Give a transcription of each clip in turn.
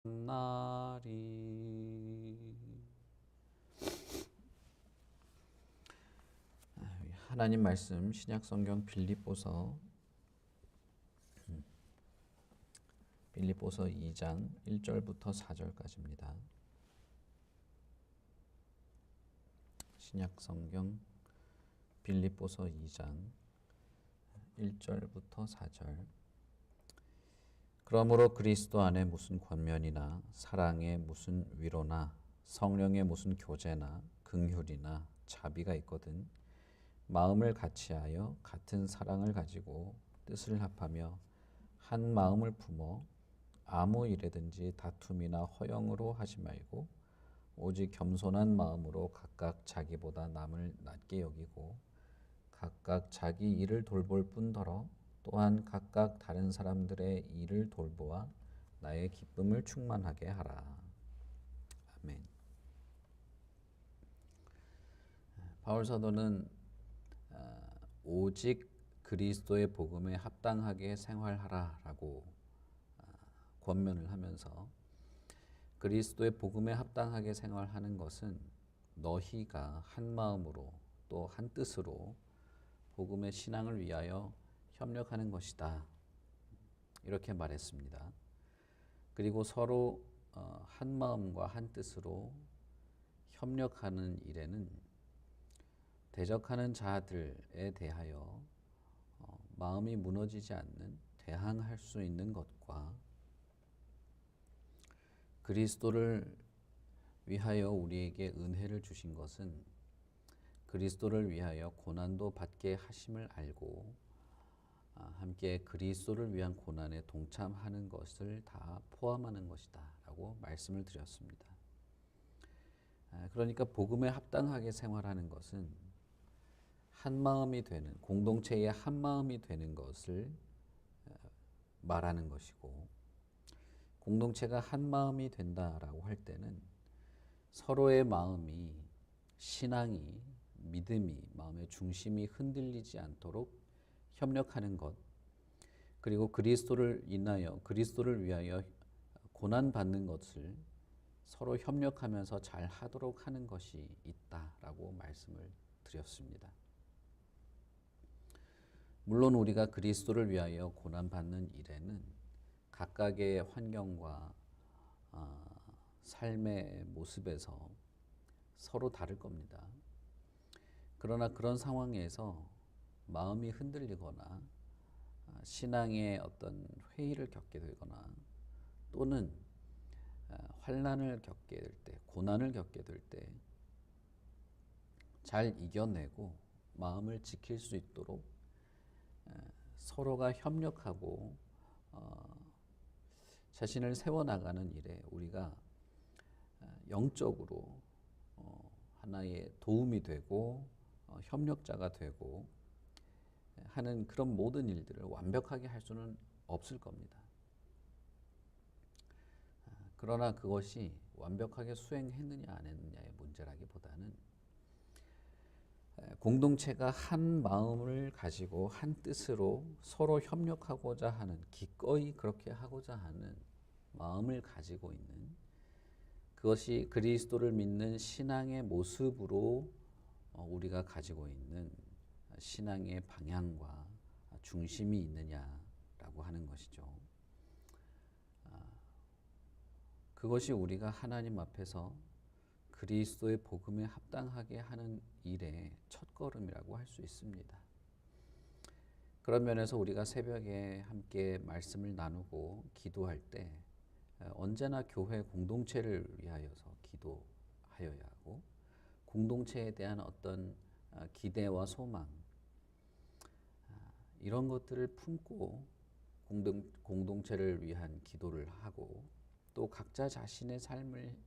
날이 하나님 말씀 신약성경 빌립보서 2장 1절부터 4절까지입니다. 신약성경 빌립보서 2장 1절부터 4절. 그러므로 그리스도 안에 무슨 권면이나 사랑에 무슨 위로나 성령의 무슨 교제나 긍휼이나 자비가 있거든 마음을 같이하여 같은 사랑을 가지고 뜻을 합하며 한 마음을 품어 아무 일에든지 다툼이나 허영으로 하지 말고 오직 겸손한 마음으로 각각 자기보다 남을 낮게 여기고 각각 자기 일을 돌볼 뿐더러 또한 각각 다른 사람들의 일을 돌보아 나의 기쁨을 충만하게 하라. 아멘. 바울 사도는 오직 그리스도의 복음에 합당하게 생활하라라고 권면을 하면서 그리스도의 복음에 합당하게 생활하는 것은 너희가 한 마음으로 또 한 뜻으로 복음의 신앙을 위하여 협력하는 것이다. 이렇게 말했습니다. 그리고 서로 한 마음과 한 뜻으로 협력하는 일에는 대적하는 자들에 대하여 마음이 무너지지 않는 대항할 수 있는 것과 그리스도를 위하여 우리에게 은혜를 주신 것은 그리스도를 위하여 고난도 받게 하심을 알고 함께 그리스도를 위한 고난에 동참하는 것을 다 포함하는 것이다 라고 말씀을 드렸습니다. 그러니까 복음에 합당하게 생활하는 것은 한 마음이 되는, 공동체의 한 마음이 되는 것을 말하는 것이고, 공동체가 한 마음이 된다라고 할 때는 서로의 마음이, 신앙이, 믿음이, 마음의 중심이 흔들리지 않도록 협력하는 것, 그리고 그리스도를 위하여 고난받는 것을 서로 협력하면서 잘 하도록 하는 것이 있다라고 말씀을 드렸습니다. 물론 우리가 그리스도를 위하여 고난받는 일에는 각각의 환경과 삶의 모습에서 서로 다를 겁니다. 그러나 그런 상황에서 마음이 흔들리거나 신앙의 어떤 회의를 겪게 되거나 또는 환난을 겪게 될 때, 고난을 겪게 될 때 잘 이겨내고 마음을 지킬 수 있도록 서로가 협력하고 자신을 세워나가는 일에 우리가 영적으로 하나의 도움이 되고 협력자가 되고 하는 그런 모든 일들을 완벽하게 할 수는 없을 겁니다. 그러나 그것이 완벽하게 수행했느냐 안 했느냐의 문제라기보다는 공동체가 한 마음을 가지고 한 뜻으로 서로 협력하고자 하는, 기꺼이 그렇게 하고자 하는 마음을 가지고 있는, 그것이 그리스도를 믿는 신앙의 모습으로 우리가 가지고 있는 신앙의 방향과 중심이 있느냐라고 하는 것이죠. 그것이 우리가 하나님 앞에서 그리스도의 복음에 합당하게 하는 일의 첫걸음이라고 할 수 있습니다. 그런 면에서 우리가 새벽에 함께 말씀을 나누고 기도할 때 언제나 교회 공동체를 위하여서 기도하여야 하고, 공동체에 대한 어떤 기대와 소망, 이런 것들을 품고 공동체를 위한 기도를 하고, 또 각자 자신의 삶을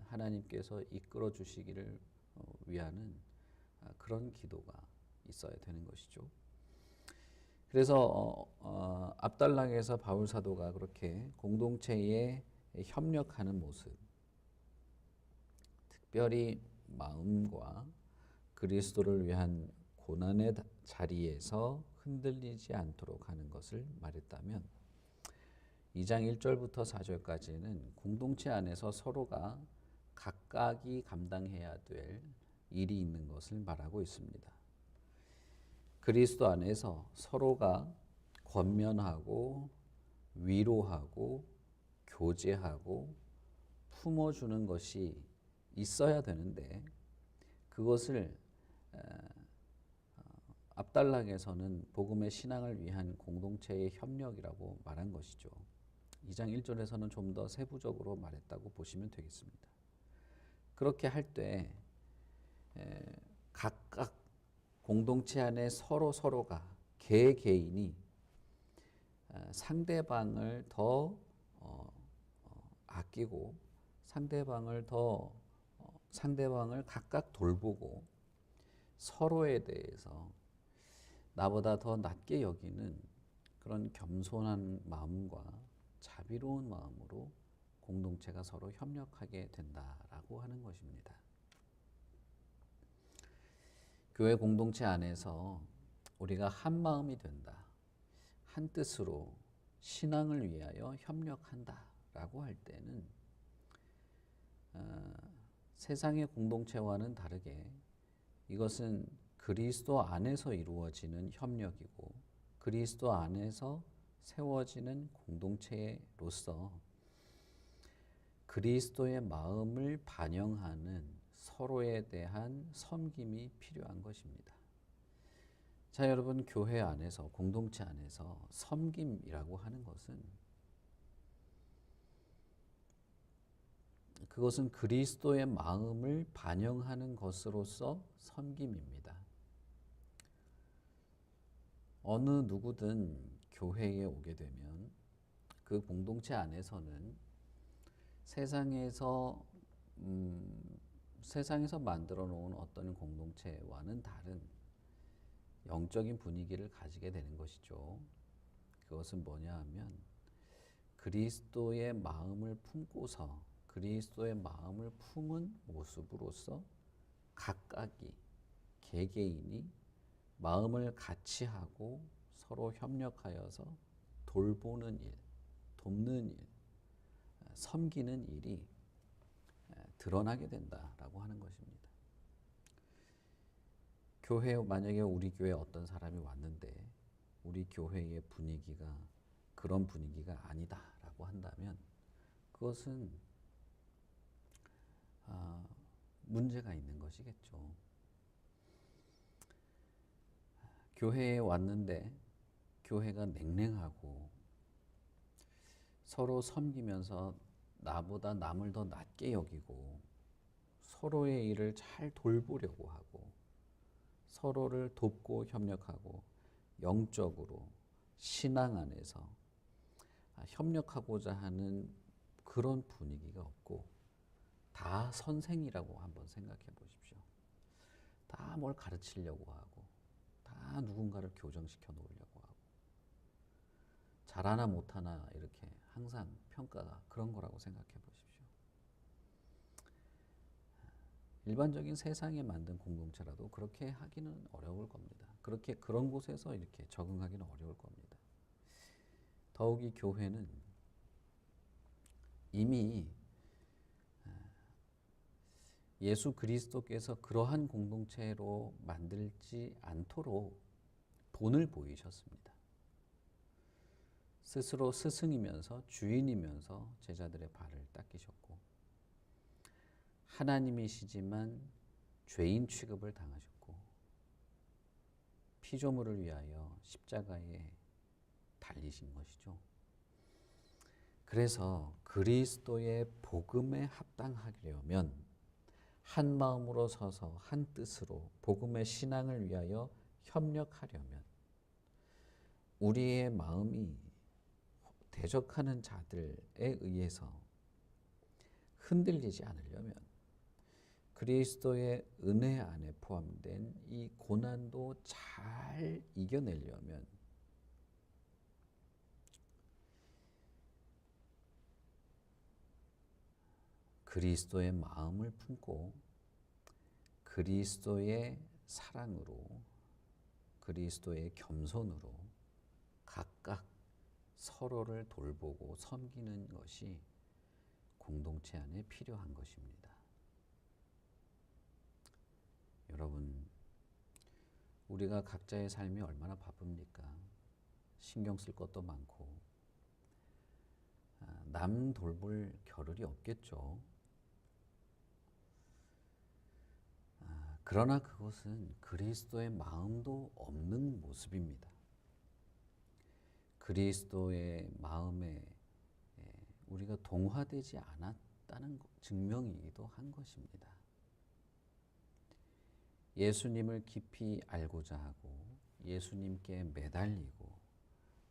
하나님께서 이끌어 주시기를 위하는 그런 기도가 있어야 되는 것이죠. 그래서 압달랑에서 바울 사도가 그렇게 공동체에 협력하는 모습, 특별히 마음과 그리스도를 위한 고난의 자리에서 흔들리지 않도록 하는 것을 말했다면, 2장 1절부터 4절까지는 공동체 안에서 서로가 각각이 감당해야 될 일이 있는 것을 말하고 있습니다. 그리스도 안에서 서로가 권면하고 위로하고 교제하고 품어주는 것이 있어야 되는데 그것을 압달락에서는 복음의 신앙을 위한 공동체의 협력이라고 말한 것이죠. 2장 1절에서는 좀 더 세부적으로 말했다고 보시면 되겠습니다. 그렇게 할 때 각각 공동체 안에 서로가 개개인이 상대방을 더 아끼고 상대방을 각각 돌보고 서로에 대해서 나보다 더 낮게 여기는 그런 겸손한 마음과 자비로운 마음으로 공동체가 서로 협력하게 된다라고 하는 것입니다. 교회 공동체 안에서 우리가 한 마음이 된다, 한 뜻으로 신앙을 위하여 협력한다라고 할 때는 세상의 공동체와는 다르게 이것은 그리스도 안에서 이루어지는 협력이고 그리스도 안에서 세워지는 공동체로서 그리스도의 마음을 반영하는 서로에 대한 섬김이 필요한 것입니다. 자, 여러분, 교회 안에서 공동체 안에서 섬김이라고 하는 것은 그것은 그리스도의 마음을 반영하는 것으로서 섬김입니다. 어느 누구든 교회에 오게 되면 그 공동체 안에서는 세상에서 만들어 놓은 어떤 공동체와는 다른 영적인 분위기를 가지게 되는 것이죠. 그것은 뭐냐 하면 그리스도의 마음을 품고서 그리스도의 마음을 품은 모습으로서 각각이 개개인이 마음을 같이 하고 서로 협력하여서 돌보는 일, 돕는 일, 섬기는 일이 드러나게 된다라고 하는 것입니다. 교회에 만약에 우리 교회에 어떤 사람이 왔는데 우리 교회의 분위기가 그런 분위기가 아니다라고 한다면 그것은 문제가 있는 것이겠죠. 교회에 왔는데 교회가 냉랭하고 서로 섬기면서 나보다 남을 더 낮게 여기고 서로의 일을 잘 돌보려고 하고 서로를 돕고 협력하고 영적으로 신앙 안에서 협력하고자 하는 그런 분위기가 없고 다 선생이라고 한번 생각해 보십시오. 다 뭘 가르치려고 하고 다 누군가를 교정시켜 놓으려고 하고 잘하나 못하나 이렇게 항상 평가가 그런 거라고 생각해 보십시오. 일반적인 세상에 만든 공동체라도 그렇게 하기는 어려울 겁니다. 그런 곳에서 이렇게 적응하기는 어려울 겁니다. 더욱이 교회는 이미 예수 그리스도께서 그러한 공동체로 만들지 않도록 본을 보이셨습니다. 스스로 스승이면서 주인이면서 제자들의 발을 닦이셨고 하나님이시지만 죄인 취급을 당하셨고 피조물을 위하여 십자가에 달리신 것이죠. 그래서 그리스도의 복음에 합당하려면 한 마음으로 서서 한 뜻으로 복음의 신앙을 위하여 협력하려면 우리의 마음이 대적하는 자들에 의해서 흔들리지 않으려면 그리스도의 은혜 안에 포함된 이 고난도 잘 이겨내려면 그리스도의 마음을 품고 그리스도의 사랑으로 그리스도의 겸손으로 각각 서로를 돌보고 섬기는 것이 공동체 안에 필요한 것입니다. 여러분, 우리가 각자의 삶이 얼마나 바쁩니까? 신경 쓸 것도 많고 남 돌볼 겨를이 없겠죠. 그러나 그것은 그리스도의 마음도 없는 모습입니다. 그리스도의 마음에 우리가 동화되지 않았다는 증명이기도 한 것입니다. 예수님을 깊이 알고자 하고 예수님께 매달리고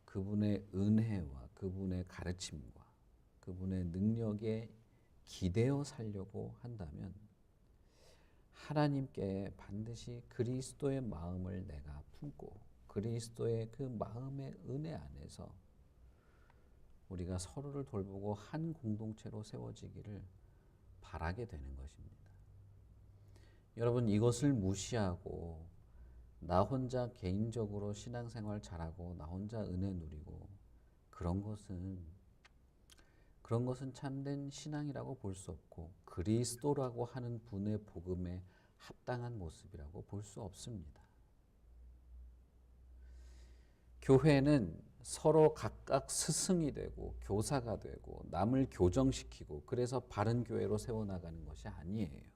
그분의 은혜와 그분의 가르침과 그분의 능력에 기대어 살려고 한다면 하나님께 반드시 그리스도의 마음을 내가 품고 그리스도의 그 마음의 은혜 안에서 우리가 서로를 돌보고 한 공동체로 세워지기를 바라게 되는 것입니다. 여러분, 이것을 무시하고 나 혼자 개인적으로 신앙생활 잘하고 나 혼자 은혜 누리고 그런 것은 참된 신앙이라고 볼 수 없고 그리스도라고 하는 분의 복음에 합당한 모습이라고 볼 수 없습니다. 교회는 서로 각각 스승이 되고 교사가 되고 남을 교정시키고 그래서 바른 교회로 세워나가는 것이 아니에요.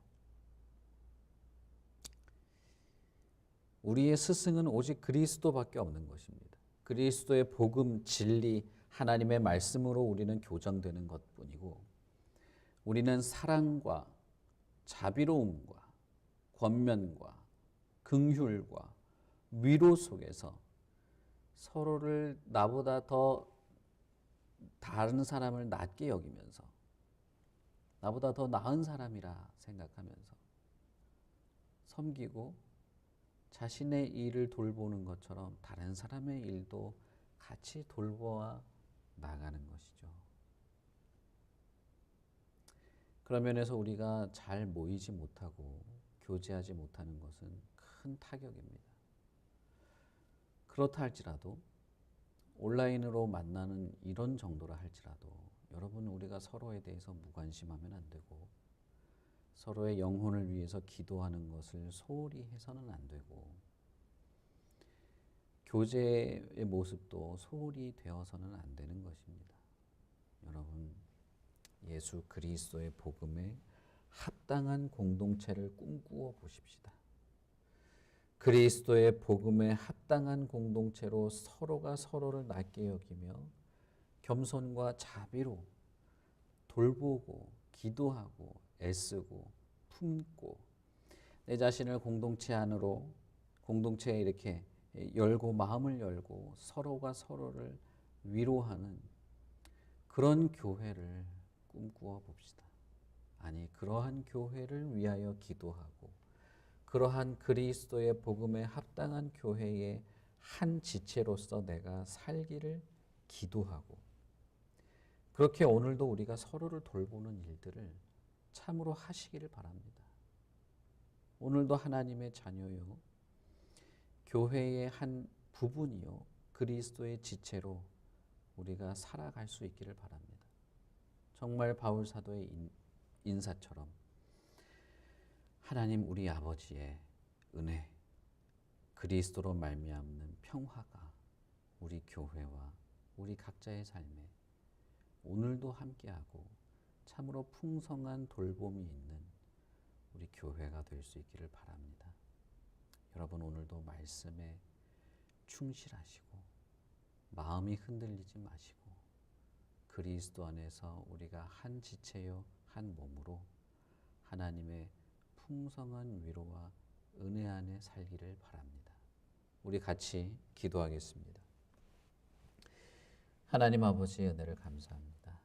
우리의 스승은 오직 그리스도밖에 없는 것입니다. 그리스도의 복음, 진리, 하나님의 말씀으로 우리는 교정되는 것뿐이고 우리는 사랑과 자비로움과 권면과 긍휼과 위로 속에서 서로를 나보다 더 다른 사람을 낮게 여기면서 나보다 더 나은 사람이라 생각하면서 섬기고 자신의 일을 돌보는 것처럼 다른 사람의 일도 같이 돌보아 나가는 것이죠. 그런 면에서 우리가 잘 모이지 못하고 교제하지 못하는 것은 큰 타격입니다. 그렇다 할지라도 온라인으로 만나는 이런 정도라 할지라도 여러분, 우리가 서로에 대해서 무관심하면 안 되고 서로의 영혼을 위해서 기도하는 것을 소홀히 해서는 안 되고 교제의 모습도 소홀히 되어서는 안 되는 것입니다. 여러분, 예수 그리스도의 복음에 합당한 공동체를 꿈꾸어 보십시다. 그리스도의 복음에 합당한 공동체로 서로가 서로를 낮게 여기며 겸손과 자비로 돌보고 기도하고 애쓰고 품고 내 자신을 공동체 안으로 공동체에 이렇게 열고 마음을 열고 서로가 서로를 위로하는 그런 교회를 꿈꾸어 봅시다. 아니, 그러한 교회를 위하여 기도하고 그러한 그리스도의 복음에 합당한 교회의 한 지체로서 내가 살기를 기도하고 그렇게 오늘도 우리가 서로를 돌보는 일들을 참으로 하시기를 바랍니다. 오늘도 하나님의 자녀요, 교회의 한 부분이요, 그리스도의 지체로 우리가 살아갈 수 있기를 바랍니다. 정말 바울 사도의 인사처럼 하나님 우리 아버지의 은혜, 그리스도로 말미암는 평화가 우리 교회와 우리 각자의 삶에 오늘도 함께하고 참으로 풍성한 돌봄이 있는 우리 교회가 될 수 있기를 바랍니다. 여러분, 오늘도 말씀에 충실하시고 마음이 흔들리지 마시고 그리스도 안에서 우리가 한 지체요 한 몸으로 하나님의 풍성한 위로와 은혜 안에 살기를 바랍니다. 우리 같이 기도하겠습니다. 하나님 아버지의 은혜를 감사합니다.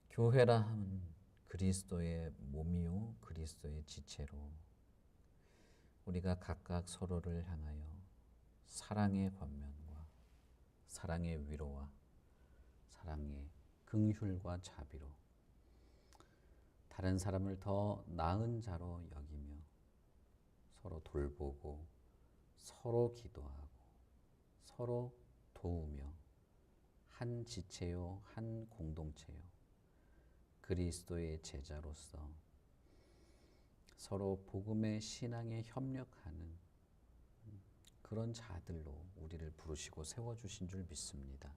교회라 함은 그리스도의 몸이요 그리스도의 지체로 우리가 각각 서로를 향하여 사랑의 권면과 사랑의 위로와 사랑의 긍휼과 자비로 다른 사람을 더 나은 자로 여기며 서로 돌보고 서로 기도하고 서로 도우며 한 지체요 한 공동체요 그리스도의 제자로서 서로 복음의 신앙에 협력하는 그런 자들로 우리를 부르시고 세워주신 줄 믿습니다.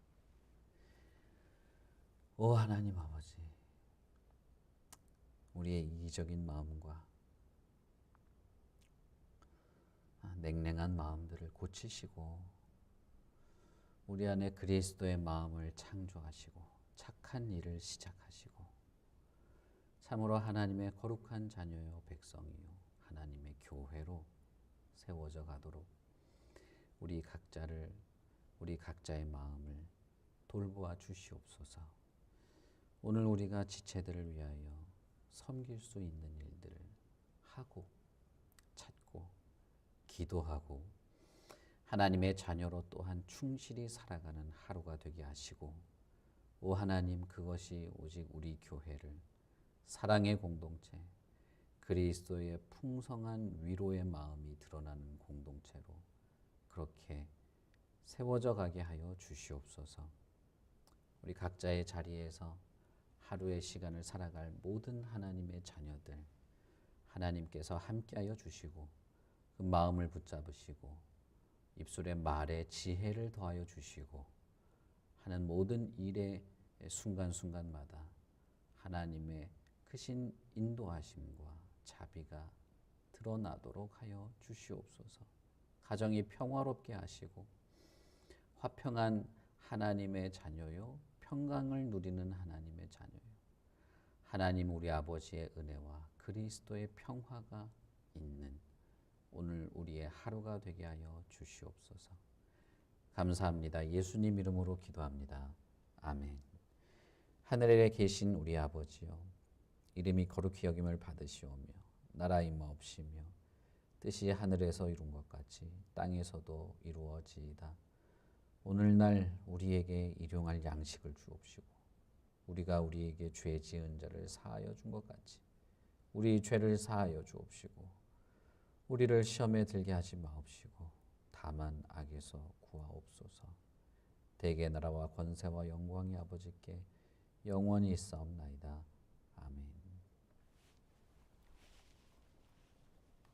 오 하나님 아버지, 우리의 이기적인 마음과 냉랭한 마음들을 고치시고 우리 안에 그리스도의 마음을 창조하시고 착한 일을 시작하시고 참으로 하나님의 거룩한 자녀요 백성이요 하나님의 교회로 세워져 가도록 우리 각자의 마음을 돌보아 주시옵소서. 오늘 우리가 지체들을 위하여 섬길 수 있는 일들을 하고 찾고 기도하고 하나님의 자녀로 또한 충실히 살아가는 하루가 되게 하시고 오 하나님, 그것이 오직 우리 교회를 사랑의 공동체, 그리스도의 풍성한 위로의 마음이 드러나는 공동체로 그렇게 세워져 가게 하여 주시옵소서. 우리 각자의 자리에서 하루의 시간을 살아갈 모든 하나님의 자녀들, 하나님께서 함께하여 주시고 그 마음을 붙잡으시고 입술의 말에 지혜를 더하여 주시고 하는 모든 일의 순간순간마다 하나님의 크신 인도하심과 자비가 드러나도록 하여 주시옵소서. 가정이 평화롭게 하시고 화평한 하나님의 자녀요 평강을 누리는 하나님의 자녀요 하나님 우리 아버지의 은혜와 그리스도의 평화가 있는 오늘 우리의 하루가 되게 하여 주시옵소서. 감사합니다. 예수님 이름으로 기도합니다. 아멘. 하늘에 계신 우리 아버지여, 이름이 거룩히 여김을 받으시오며 나라 임하옵시며 뜻이 하늘에서 이룬 것 같이 땅에서도 이루어지이다. 오늘날 우리에게 일용할 양식을 주옵시고 우리가 우리에게 죄 지은 자를 사하여 준 것 같이 우리 죄를 사하여 주옵시고 우리를 시험에 들게 하지 마옵시고 다만 악에서 구하옵소서. 대개 나라와 권세와 영광이 아버지께 영원히 있사옵나이다. 아멘.